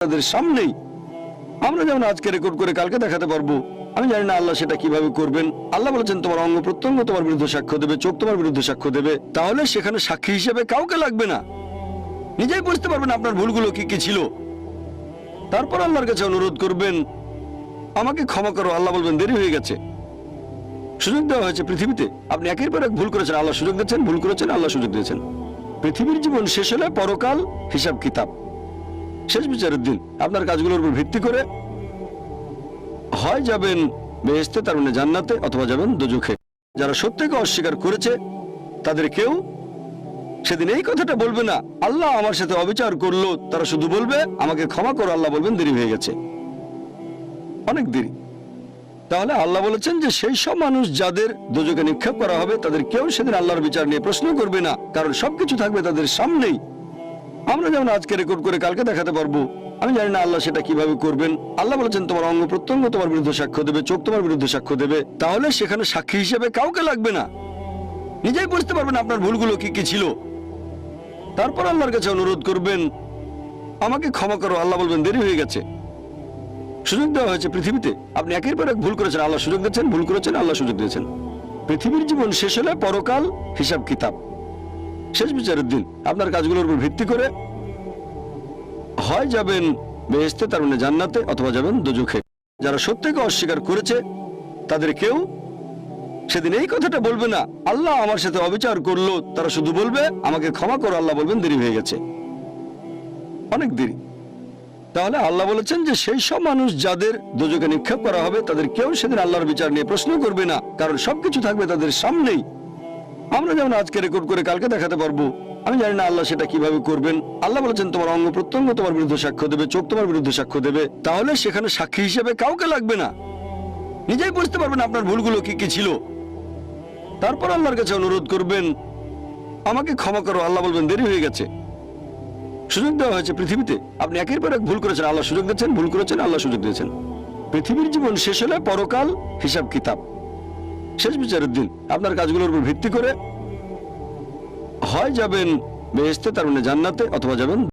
তাদের সামনেই। আমরা যেমন আজকে রেকর্ড করে কালকে দেখাতে পারবো, আমি জানি না আল্লাহ সেটা কিভাবে করবেন। আল্লাহ বলেছেন তোমার অঙ্গ প্রত্যঙ্গ তোমার বিরুদ্ধে সাক্ষ্য দেবে, চোখ তোমার বিরুদ্ধে সাক্ষ্য দেবে, তাহলে সেখানে সাক্ষী হিসেবে কাউকে লাগবে না। নিজেই বুঝতে পারবেন আপনার ভুলগুলো কি কি ছিল। তারপর আল্লাহর কাছে অনুরোধ করবেন, আমাকে ক্ষমা করো। আল্লাহ বলবেন দেরি হয়ে গেছে। সুযোগ দেওয়া হয়েছে পৃথিবীতে, আপনি একের পর এক ভুল করেছেন, আল্লাহ সুযোগ দিয়েছেন, ভুল করেছেন, আল্লাহ সুযোগ দিয়েছেন। পৃথিবীর জীবন শেষ হলে পরকাল হিসাব কিতাব, শেষ বিচারের দিন। আপনার কাজগুলোর উপর ভিত্তি করে হয় যাবেন বেহেশতে, তার মানে জান্নাতে, অথবা যাবেন দোজখে। যারা সত্যকে অস্বীকার করেছে তাদের কেউ সেদিন এই কথাটা বলবে না, আল্লাহ আমার সাথে অবিচার করলো। তারা শুধু বলবে, আমাকে ক্ষমা করো। আল্লাহ বলবেন দেরি হয়ে গেছে, অনেক দেরি। তাহলে আল্লাহ বলেছেন যে সেই সব মানুষ যাদের দোজখে নিক্ষেপ করা হবে তাদের কেউ সেদিন আল্লাহর বিচার নিয়ে প্রশ্ন করবে না, কারণ সবকিছু থাকবে তাদের সামনেই। আমরা যেমন আজকে রেকর্ড করে কালকে দেখাতে পারবো, আমি জানি না আল্লাহ সেটা কিভাবে করবেন। আল্লাহ বলেছেন তোমার অঙ্গ প্রত্যঙ্গ তোমার বিরুদ্ধে সাক্ষ্য দেবে, চোখ তোমার বিরুদ্ধে সাক্ষ্য দেবে, তাহলে সেখানে সাক্ষী হিসেবে কাউকে লাগবে না। নিজেই বুঝতে পারবেন আপনার ভুলগুলো কি কি ছিল। তারপর আল্লাহর কাছে অনুরোধ করবেন, আমাকে ক্ষমা করো। আল্লাহ বলবেন দেরি হয়ে গেছে। সুযোগ দেওয়া হয়েছে পৃথিবীতে, আপনি একের পর এক ভুল করেছেন, আল্লাহ সুযোগ দিয়েছেন, ভুল করেছেন, আল্লাহ সুযোগ দিয়েছেন। পৃথিবীর জীবন শেষ হলে পরকাল হিসাব কিতাব, শেষ বিচারের দিন। আপনার কাজগুলোর উপর ভিত্তি করে হয় যাবেন বেহেশতে, তার মানে জান্নাতে, অথবা যাবেন দোজখে। যারা সত্যকে অস্বীকার করেছে তাদের কেউ সেদিন এই কথাটা বলবে না, আল্লাহ আমার সাথে অবিচার করলো। তারা শুধু বলবে, আমাকে ক্ষমা করো। আল্লাহ বলবেন দেরি হয়ে গেছে, অনেক দেরি। তাহলে আল্লাহ বলেছেন যে সেই সব মানুষ যাদের দোজখে নিক্ষেপ করা হবে তাদের কেউ সেদিন আল্লাহর বিচার নিয়ে প্রশ্ন করবে না, কারণ সবকিছু থাকবে তাদের সামনেই। আমরা যেমন আজকে রেকর্ড করে কালকে দেখাতে পারবো, আমি জানি না আল্লাহ সেটা কিভাবে করবেন। আল্লাহ বলেছেন তোমার অঙ্গ প্রত্যঙ্গ তোমার বিরুদ্ধে সাক্ষ্য দেবে, চোখ তোমার বিরুদ্ধে সাক্ষ্য দেবে, তাহলে সেখানে সাক্ষী হিসেবে কাউকে লাগবে না। নিজেই বুঝতে পারবেন আপনার ভুলগুলো কি কি ছিল। তারপর আল্লাহর কাছে অনুরোধ করবেন, আমাকে ক্ষমা করো। আল্লাহ বলবেন দেরি হয়ে গেছে। সুযোগ দেওয়া হয়েছে পৃথিবীতে, আপনি একের পর এক ভুল করেছেন, আল্লাহ সুযোগ দিয়েছেন, ভুল করেছেন, আল্লাহ সুযোগ দিয়েছেন। পৃথিবীর জীবন শেষ হলে পরকাল হিসাব কিতাব, শেষ বিচারের দিন। আপনার কাজগুলোর উপর ভিত্তি করে হয় যাবেন বেহেশতে, তার মানে জান্নাতে, অথবা যাবেন